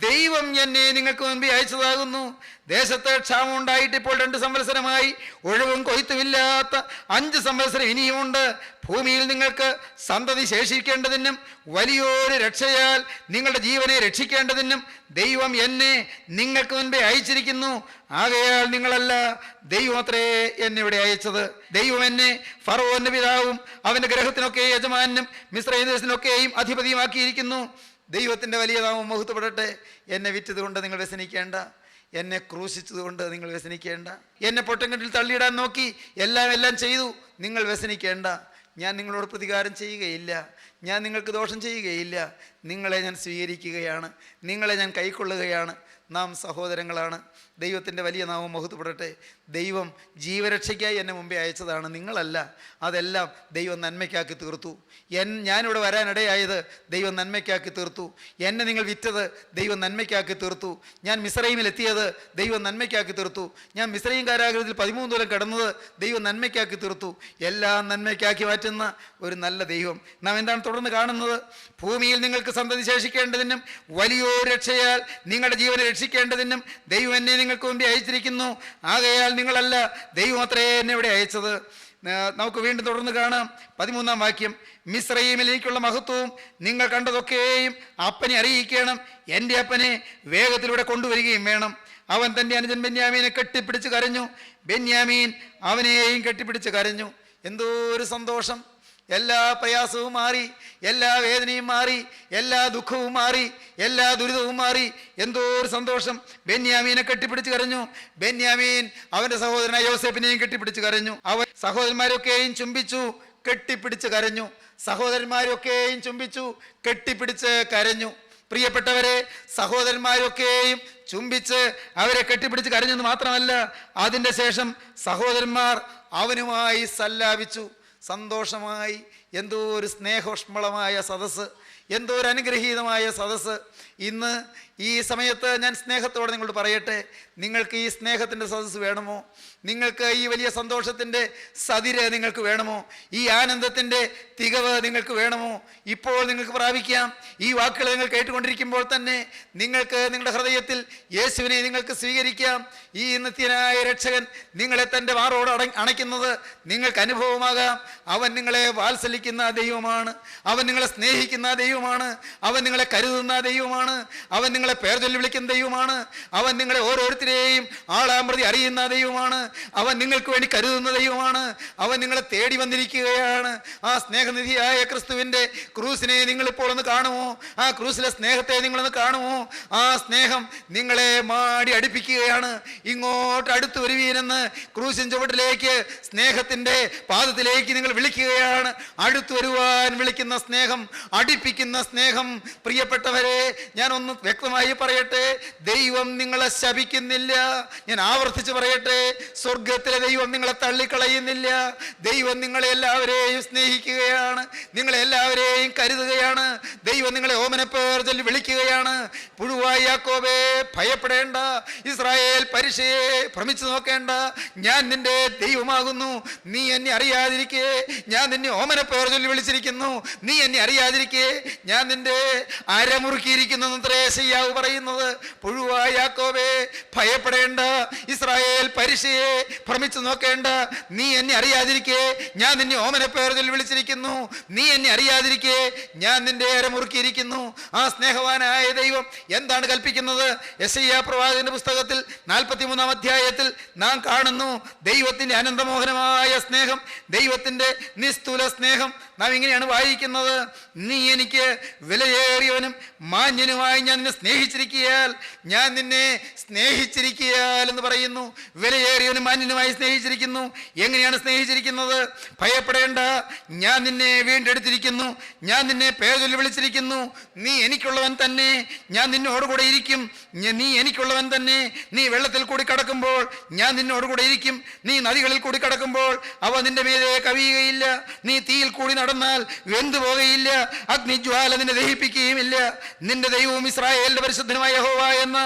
ദൈവം എന്നെ നിങ്ങൾക്ക് മുൻപേ അയച്ചതാകുന്നു. ദേശത്ത് ക്ഷാമം ഉണ്ടായിട്ട് ഇപ്പോൾ 2 സംവത്സരമായി, ഒഴിവും കൊയ്ത്തുമില്ലാത്ത 5 സംവത്സരം ഇനിയുമുണ്ട്. ഭൂമിയിൽ നിങ്ങൾക്ക് സന്തതി ശേഷിക്കേണ്ടതിനും വലിയൊരു രക്ഷയാൽ നിങ്ങളുടെ ജീവനെ രക്ഷിക്കേണ്ടതിനും ദൈവം എന്നെ നിങ്ങൾക്ക് മുൻപേ അയച്ചിരിക്കുന്നു. ആകയാൽ നിങ്ങളല്ല, ദൈവമത്രേ എന്നെ ഇവിടെ അയച്ചത്. ദൈവം എന്നെ ഫറവോന്റെ പിതാവും അവൻ്റെ ഗ്രഹത്തിനൊക്കെ യജമാനും മിസ്രയീം ദേശത്തിനൊക്കെയും അധിപതിയുമാക്കിയിരിക്കുന്നു. ദൈവത്തിൻ്റെ വലിയ നാമം മഹത്വപ്പെടട്ടെ. എന്നെ വിറ്റതുകൊണ്ട് നിങ്ങൾ വ്യസനിക്കേണ്ട, എന്നെ ക്രൂശിച്ചതുകൊണ്ട് നിങ്ങൾ വ്യസനിക്കേണ്ട. എന്നെ പൊട്ടങ്കട്ടിൽ തള്ളിയിടാൻ നോക്കി, എല്ലാം ചെയ്തു, നിങ്ങൾ വ്യസനിക്കേണ്ട. ഞാൻ നിങ്ങളോട് പ്രതികാരം ചെയ്യുകയില്ല, ഞാൻ നിങ്ങൾക്ക് ദോഷം ചെയ്യുകയില്ല. നിങ്ങളെ ഞാൻ സ്വീകരിക്കുകയാണ്, നിങ്ങളെ ഞാൻ കൈക്കൊള്ളുകയാണ്. നാം സഹോദരങ്ങളാണ്. ദൈവത്തിൻ്റെ വലിയ നാമം മഹത്വപ്പെടട്ടെ. ദൈവം ജീവരക്ഷയ്ക്കായി എന്നെ മുമ്പേ അയച്ചതാണ്, നിങ്ങളല്ല. അതെല്ലാം ദൈവം നന്മയ്ക്കാക്കി തീർത്തു. ഞാനിവിടെ വരാനിടയായത് ദൈവം നന്മയ്ക്കാക്കി തീർത്തു. എന്നെ നിങ്ങൾ വിറ്റത് ദൈവം നന്മയ്ക്കാക്കി തീർത്തു. ഞാൻ മിസ്രയീമിലെത്തിയത് ദൈവം നന്മയ്ക്കാക്കി തീർത്തു. ഞാൻ മിസ്രയീം കാരാഗൃഹത്തിൽ 13 കൊല്ലം കിടന്നത് ദൈവം നന്മയ്ക്കാക്കി തീർത്തു. എല്ലാം നന്മയ്ക്കാക്കി മാറ്റുന്ന ഒരു നല്ല ദൈവം. നാം എന്താണ് തുടർന്ന് കാണുന്നത്? ഭൂമിയിൽ നിങ്ങൾക്ക് സന്തതി ശേഷിക്കേണ്ടതിനും വലിയൊരു രക്ഷയാൽ നിങ്ങളുടെ ജീവനെ രക്ഷിക്കേണ്ടതിനും ദൈവം എന്നെ നിങ്ങൾക്ക് മുമ്പേ അയച്ചിരിക്കുന്നു. ആകയാൽ നിങ്ങളല്ല, ദൈവം അത്രേ എന്നെ ഇവിടെ അയച്ചത്. നമുക്ക് വീണ്ടും തുടർന്ന് കാണാം. 13-ാം വാക്യം, മിസ്രയീമിലേക്കുള്ള മഹത്വവും നിങ്ങൾ കണ്ടതൊക്കെയും അപ്പനെ അറിയിക്കണം. എൻ്റെ അപ്പനെ വേഗത്തിലൂടെ കൊണ്ടുവരികയും വേണം. അവൻ തൻ്റെ അനുജൻ ബെന്യാമീനെ കെട്ടിപ്പിടിച്ച് കരഞ്ഞു. ബെന്യാമീൻ അവനെയും കെട്ടിപ്പിടിച്ച് കരഞ്ഞു. എന്തോ ഒരു സന്തോഷം! എല്ലാ പ്രയാസവും മാറി, എല്ലാ വേദനയും മാറി, എല്ലാ ദുഃഖവും മാറി, എല്ലാ ദുരിതവും മാറി. എന്തോ ഒരു സന്തോഷം! ബെന്യാമീനെ കെട്ടിപ്പിടിച്ച് കരഞ്ഞു. ബെന്യാമീൻ അവൻ്റെ സഹോദരനായ യോസേപ്പിനെയും കെട്ടിപ്പിടിച്ച് കരഞ്ഞു. അവൻ സഹോദരന്മാരൊക്കെയും ചുംബിച്ചു, കെട്ടിപ്പിടിച്ച് കരഞ്ഞു. സഹോദരന്മാരൊക്കെയും ചുംബിച്ചു, കെട്ടിപ്പിടിച്ച് കരഞ്ഞു. പ്രിയപ്പെട്ടവരെ, സഹോദരന്മാരൊക്കെയും ചുംബിച്ച് അവരെ കെട്ടിപ്പിടിച്ച് കരഞ്ഞെന്ന് മാത്രമല്ല, അതിൻ്റെ ശേഷം സഹോദരന്മാർ അവനുമായി സല്ലാപിച്ചു, സന്തോഷമായി. എന്തോ ഒരു സ്നേഹോഷ്മളമായ സദസ്സ്, എന്തോ ഒരു അനുഗ്രഹീതമായ സദസ്സ്. ഇന്ന് ഈ സമയത്ത് ഞാൻ സ്നേഹത്തോടെ നിങ്ങളോട് പറയട്ടെ, നിങ്ങൾക്ക് ഈ സ്നേഹത്തിൻ്റെ സദസ്സ് വേണമോ? നിങ്ങൾക്ക് ഈ വലിയ സന്തോഷത്തിൻ്റെ സതിര് നിങ്ങൾക്ക് വേണമോ? ഈ ആനന്ദത്തിൻ്റെ തികവ് നിങ്ങൾക്ക് വേണമോ? ഇപ്പോൾ നിങ്ങൾക്ക് പ്രാപിക്കാം. ഈ വാക്കുകൾ നിങ്ങൾ കേട്ടുകൊണ്ടിരിക്കുമ്പോൾ തന്നെ നിങ്ങൾക്ക് നിങ്ങളുടെ ഹൃദയത്തിൽ യേശുവിനെ നിങ്ങൾക്ക് സ്വീകരിക്കാം. ഈ നിത്യനായ രക്ഷകൻ നിങ്ങളെ തൻ്റെ മാറോട് അണയ്ക്കുന്നത് നിങ്ങൾക്ക് അനുഭവമാകാം. അവൻ നിങ്ങളെ വാത്സല്യിക്കുന്ന ദൈവമാണ്. അവൻ നിങ്ങളെ സ്നേഹിക്കുന്ന ദൈവമാണ്. അവൻ നിങ്ങളെ കരുതുന്ന ദൈവമാണ്. അവൻ നിങ്ങളെ പേർ ചൊല്ലി വിളിക്കുന്ന ദൈവമാണ്. അവൻ നിങ്ങളെ ഓരോരുത്തരെയും ആളാമ്പ്രതി അറിയുന്ന ദൈവമാണ്. അവൻ നിങ്ങൾക്ക് വേണ്ടി കരുതുന്ന ദൈവമാണ്. അവൻ നിങ്ങളെ തേടി വന്നിരിക്കുകയാണ്. ആ സ്നേഹനിധിയായ ക്രിസ്തുവിൻ്റെ ക്രൂസിനെ നിങ്ങളിപ്പോൾ ഒന്ന് കാണുമോ? ആ ക്രൂസിലെ സ്നേഹത്തെ നിങ്ങളൊന്ന് കാണുമോ? ആ സ്നേഹം നിങ്ങളെ മാടി അടുപ്പിക്കുകയാണ്. ഇങ്ങോട്ട് അടുത്തു വരുവീനെന്ന് ക്രൂസിൻ ചുവട്ടിലേക്ക്, സ്നേഹത്തിൻ്റെ പാദത്തിലേക്ക് നിങ്ങൾ വിളിക്കുകയാണ്. അടുത്തു വരുവാൻ വിളിക്കുന്ന സ്നേഹം, അടുപ്പിക്കുന്ന സ്നേഹം. പ്രിയപ്പെട്ടവരെ, ഞാനൊന്ന് വ്യക്തമായി പറയട്ടെ, ദൈവം നിങ്ങളെ ശപിക്കുന്നില്ല. ഞാൻ ആവർത്തിച്ച് പറയട്ടെ, സ്വർഗത്തിലെ ദൈവം നിങ്ങളെ തള്ളിക്കളയുന്നില്ല. ദൈവം നിങ്ങളെ എല്ലാവരെയും സ്നേഹിക്കുകയാണ്, നിങ്ങളെ എല്ലാവരെയും കരുതുകയാണ്. ദൈവം നിങ്ങളെ ഓമനപ്പേർ ചൊല്ലി വിളിക്കുകയാണ്. പുഴുവായ യാക്കോബേ, ഭയപ്പെടേണ്ട. ഇസ്രായേൽ പരിശയെ ഭ്രമിച്ചു നോക്കേണ്ട. ഞാൻ നിന്റെ ദൈവമാകുന്നു. നീ എന്നെ അറിയാതിരിക്കേ ഞാൻ നിന്നെ ഓമനപ്പേർ ചൊല്ലി വിളിച്ചിരിക്കുന്നു. നീ എന്നെ അറിയാതിരിക്കേ ഞാൻ നിന്റെ അരമുറുക്കിയിരിക്കുന്നു എന്നത്രേ യെശയ്യാവ് പറയുന്നത്. പുഴുവായ യാക്കോബേ, ഭയപ്പെടേണ്ട. ഇസ്രായേൽ പരിശയെ ഭ്രമിച്ചു നോക്കേണ്ട. നീ എന്നെ അറിയാതിരിക്കേ ഞാൻ നിന്നെ ഓമനപ്പേർ ചൊല്ലി വിളിച്ചിരിക്കുന്നു. നീ എന്നെ അറിയാതിരിക്കേ ഞാൻ നിന്റെ അരമുറുക്കിയിരിക്കുന്നു. ആ സ്നേഹവാനായ ദൈവം എന്താണ് കൽപ്പിക്കുന്നത്? യെശയ്യാ പ്രവാചകന്റെ പുസ്തകത്തിൽ 43-ാം അധ്യായത്തിൽ നാം കാണുന്നു ദൈവത്തിൻ്റെ അനന്തമോഹനമായ സ്നേഹം, ദൈവത്തിൻ്റെ നിസ്തുല സ്നേഹം. നാം ഇങ്ങനെയാണ് വായിക്കുന്നത്: നീ എനിക്ക് വിലയേറിയവനും മാന്യനുമായി ഞാൻ നിന്നെ സ്നേഹിച്ചിരിക്കയാൽ, ഞാൻ നിന്നെ സ്നേഹിച്ചിരിക്കയാൽ എന്ന് പറയുന്നു. വിലയേറിയവനും മാന്യനുമായി സ്നേഹിച്ചിരിക്കുന്നു. എങ്ങനെയാണ് സ്നേഹിച്ചിരിക്കുന്നത്? ഭയപ്പെടേണ്ട, ഞാൻ നിന്നെ വീണ്ടെടുത്തിരിക്കുന്നു. ഞാൻ നിന്നെ പേർ ചൊല്ലി വിളിച്ചിരിക്കുന്നു. നീ എനിക്കുള്ളവൻ തന്നെ. ഞാൻ നിന്നോടുകൂടെ ഇരിക്കും. നീ എനിക്കുള്ളവൻ തന്നെ. നീ വെള്ളത്തിൽ കൂടി കടക്കുമ്പോൾ ഞാൻ നിന്നോടുകൂടെ ഇരിക്കും. നീ നദികളിൽ കൂടി കടക്കുമ്പോൾ അവ നിന്റെ മീതെ കവിയുകയില്ല. നീ തീയിൽ കൂടി നടന്നാൽ വെന്തു പോകുകയില്ല. അഗ്നിജ്വാല നിന്നെ ദഹിപ്പിക്കുകയുമില്ല. നിന്റെ ദൈവവും ഇസ്രായേലിന്റെ പരിശുദ്ധനുമായ യഹോവ എന്ന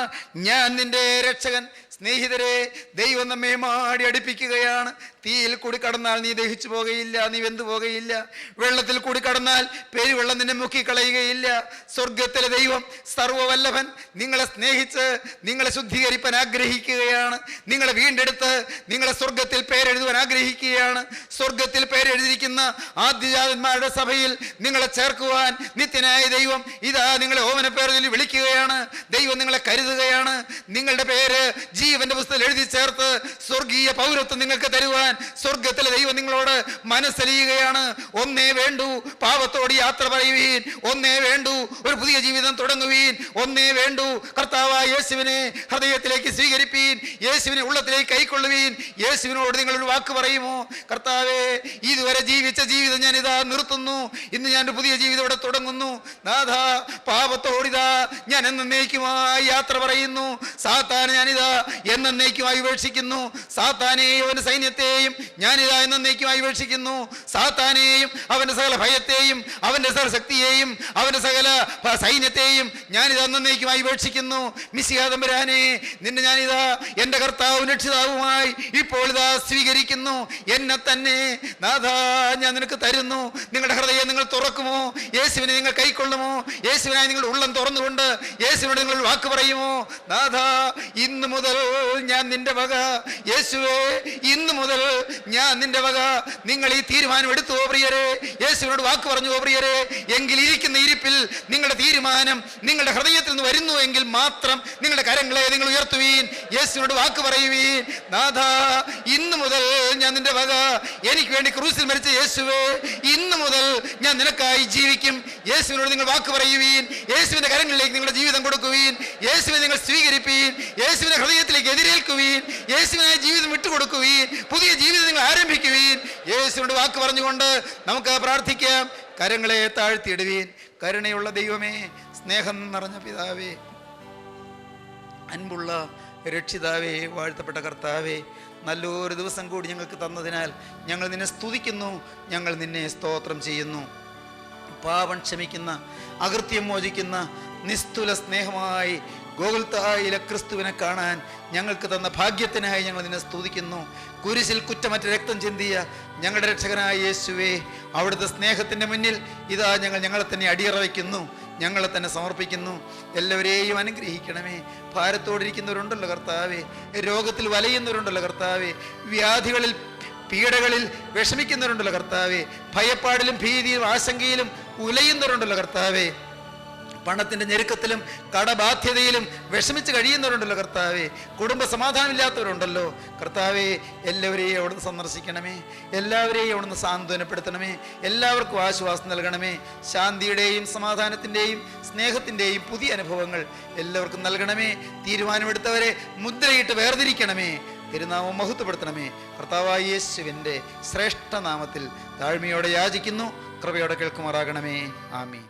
ഞാൻ നിന്റെ രക്ഷകൻ. സ്നേഹിതരെ, ദൈവം നമ്മെ മാടി അടുപ്പിക്കുകയാണ്. തീയിൽ കൂടി കടന്നാൽ നീ ദഹിച്ചു പോകുകയില്ല, നീ വെന്തു പോകുകയില്ല. വെള്ളത്തിൽ കൂടി കടന്നാൽ പെരുവെള്ളം നിന്നെ മുക്കിക്കളയുകയില്ല. സ്വർഗത്തിലെ ദൈവം സർവ്വവല്ലഭൻ നിങ്ങളെ സ്നേഹിച്ച് നിങ്ങളെ ശുദ്ധീകരിപ്പാൻ ആഗ്രഹിക്കുകയാണ്. നിങ്ങളെ വീണ്ടെടുത്ത് നിങ്ങളെ സ്വർഗത്തിൽ പേരെഴുതുവാൻ ആഗ്രഹിക്കുകയാണ്. സ്വർഗത്തിൽ പേരെഴുതിയിരിക്കുന്ന ആദ്യജാതന്മാരുടെ സഭയിൽ നിങ്ങളെ ചേർക്കുവാൻ നിത്യനായ ദൈവം ഇതാ നിങ്ങളെ ഓമനപ്പേർ ചൊല്ലി വിളിക്കുകയാണ്. ദൈവം നിങ്ങളെ കരുതുകയാണ്. നിങ്ങളുടെ പേര് ജീവന്റെ പുസ്തകത്തിൽ എഴുതി ചേർത്ത് സ്വർഗീയ പൗരത്വം നിങ്ങൾക്ക് തരുവാൻ സ്വർഗത്തിലെ ദൈവം നിങ്ങളോട് മനസ്സലിയുകയാണ്. ഒന്നേ വേണ്ടു, പാപത്തോട് യാത്ര പറയുവീൻ. ഒന്നേ വേണ്ടു, ഒരു പുതിയ ജീവിതം തുടങ്ങുവീൻ. ഒന്നേ വേണ്ടു, കർത്താവായ യേശുവിനെ ഹൃദയത്തിലേക്ക് സ്വീകരിപ്പീൻ. യേശുവിനെ ഉള്ളത്തിലേക്ക് കൈക്കൊള്ളുവീൻ. യേശുവിനോട് നിങ്ങളൊരു വാക്ക് പറയുമോ? കർത്താവേ, ഇതുവരെ ജീവിച്ച ജീവിതം ഞാനിതാ നിർത്തുന്നു. ഇന്ന് ഞാൻ ഒരു പുതിയ ജീവിതം ഇവിടെ തുടങ്ങുന്നു. നാഥാ, പാപത്തോടിതാ ഞാൻ എന്നേക്കുമായി യാത്ര പറയുന്നു. സാത്താനെ ഞാനിതാ എന്നേക്കുമായി ഉപേക്ഷിക്കുന്നു. സാത്താനെയും അവന്റെ സൈന്യത്തെയും ഞാനിതാ എന്നേക്കുമായി ഉപേക്ഷിക്കുന്നു. സാത്താനെയും അവന്റെ സകല ഭയത്തെയും അവന്റെ സകല ശക്തിയെയും അവന്റെ സകല സൈന്യത്തെയും ഞാനിതാ എന്നേക്കുമായി ഉപേക്ഷിക്കുന്നു. മിശിഹാ തമ്പുരാനെ, നിന്നെ ഞാനിതാ എൻ്റെ കർത്താവും രക്ഷിതാവുമായി ഇപ്പോൾ ഇതാ സ്വീകരിക്കുന്നു. എന്നെ തന്നെ നാഥാ ഞാൻ നിനക്ക് തരുന്നു. നിങ്ങളുടെ ഹൃദയം നിങ്ങൾ തുറക്കുമോ? യേശുവിനെ നിങ്ങൾ കൈക്കൊള്ളുമോ? യേശുവിനായി നിങ്ങളുടെ ഉള്ളം തുറന്നുകൊണ്ട് യേശുവിനോട് നിങ്ങൾ വാക്ക് പറയുമോ? നാഥാ, ഇന്ന് മുതൽ ഞാൻ നിന്റെ വക. യേശുവേ, ഇന്ന് മുതൽ ഞാൻ നിന്റെ വക. നിങ്ങൾ ഈ തീരുമാനം എടുത്തുവോ പ്രിയരെ? യേശുവിനോട് വാക്ക് പറഞ്ഞുവോ പ്രിയരെ? എങ്കിൽ ഇരിക്കുന്ന ഇരിപ്പിൽ നിങ്ങളുടെ തീരുമാനം നിങ്ങളുടെ ഹൃദയത്തിൽ നിന്ന് വരുന്നു എങ്കിൽ മാത്രം നിങ്ങളുടെ കരങ്ങളെ നിങ്ങൾ ഉയർത്തുവീൻ. യേശുവിനോട് വാക്ക് പറയുവീൻ. നാഥാ, ഇന്ന് മുതൽ ഞാൻ നിന്റെ വക. എനിക്ക് വേണ്ടി ക്രൂസിൽ മരിച്ച യേശുവേ, ഇന്ന് മുതൽ ഞാൻ നിനക്കായി ജീവിക്കും. യേശുവിനോട് നിങ്ങൾ വാക്ക് പറയുവീൻ. യേശുവിന്റെ കരങ്ങളിലേക്ക് നിങ്ങളുടെ ജീവിതം കൊടുക്കുവീൻ. യേശുവിനെ നിങ്ങൾ സ്വീകരിപ്പീൻ. യേശുവിനെ ഹൃദയത്തിലേക്ക് എതിരേൽക്കുവീൻ. യേശുവിനായി ജീവിതം വിട്ടുകൊടുക്കുവീൻ. പുതിയ ജീവിതം നിങ്ങൾ ആരംഭിക്കുവീൻ. യേശുവിനോട് വാക്ക് പറഞ്ഞുകൊണ്ട് നമുക്ക് പ്രാർത്ഥിക്കാം. കരങ്ങളെ താഴ്ത്തിയിടുവീൻ. കരുണയുള്ള ദൈവമേ, സ്നേഹം നിറഞ്ഞ പിതാവേ, അൻപുള്ള രക്ഷിതാവേ, വാഴ്ത്തപ്പെട്ട കർത്താവേ, നല്ലൊരു ദിവസം കൂടി ഞങ്ങൾക്ക് തന്നതിനാൽ ഞങ്ങൾ നിന്നെ സ്തുതിക്കുന്നു. ഞങ്ങൾ നിന്നെ സ്തോത്രം ചെയ്യുന്നു. പാപം ക്ഷമിക്കുന്ന, അകൃത്യം മോചിക്കുന്ന നിസ്തുല സ്നേഹമായി ഗോകുൽത്തായിലെ ക്രിസ്തുവിനെ കാണാൻ ഞങ്ങൾക്ക് തന്ന ഭാഗ്യത്തിനായി ഞങ്ങൾ നിന്നെ സ്തുതിക്കുന്നു. കുരിശിൽ കുറ്റമറ്റ രക്തം ചിന്തിയ ഞങ്ങളുടെ രക്ഷകനായ യേശുവേ, അവിടുത്തെ സ്നേഹത്തിൻ്റെ മുന്നിൽ ഇതാ ഞങ്ങളെ തന്നെ അടിയറ വയ്ക്കുന്നു, ഞങ്ങളെ തന്നെ സമർപ്പിക്കുന്നു. എല്ലാവരെയും അനുഗ്രഹിക്കണമേ. ഭാരത്തോടിരിക്കുന്നവരുണ്ടല്ലോ കർത്താവേ, രോഗത്തിൽ വലയുന്നവരുണ്ടല്ലോ കർത്താവേ, വ്യാധികളിൽ പീഡകളിൽ വിഷമിക്കുന്നവരുണ്ടല്ലോ കർത്താവേ, ഭയപ്പാടിലും ഭീതിയിലും ആശങ്കയിലും ഉലയുന്നവരുണ്ടല്ലോ കർത്താവേ, പണത്തിൻ്റെ ഞെരുക്കത്തിലും കടബാധ്യതയിലും വിഷമിച്ച് കഴിയുന്നവരുണ്ടല്ലോ കർത്താവേ, കുടുംബ സമാധാനമില്ലാത്തവരുണ്ടല്ലോ കർത്താവേ, എല്ലാവരെയും അവിടുന്ന് സന്ദർശിക്കണമേ, എല്ലാവരെയും അവിടുന്ന് സാന്ത്വനപ്പെടുത്തണമേ, എല്ലാവർക്കും ആശ്വാസം നൽകണമേ. ശാന്തിയുടെയും സമാധാനത്തിൻ്റെയും സ്നേഹത്തിൻ്റെയും പുതിയ അനുഭവങ്ങൾ എല്ലാവർക്കും നൽകണമേ. തീരുമാനമെടുത്തവരെ മുദ്രയിട്ട് വേർതിരിക്കണമേ. തിരുനാമം മഹത്വപ്പെടുത്തണമേ. കർത്താവായ യേശുവിൻ്റെ ശ്രേഷ്ഠ നാമത്തിൽ താഴ്മയോടെ യാചിക്കുന്നു, കൃപയോടെ കേൾക്കുമാറാകണമേ. ആമീൻ.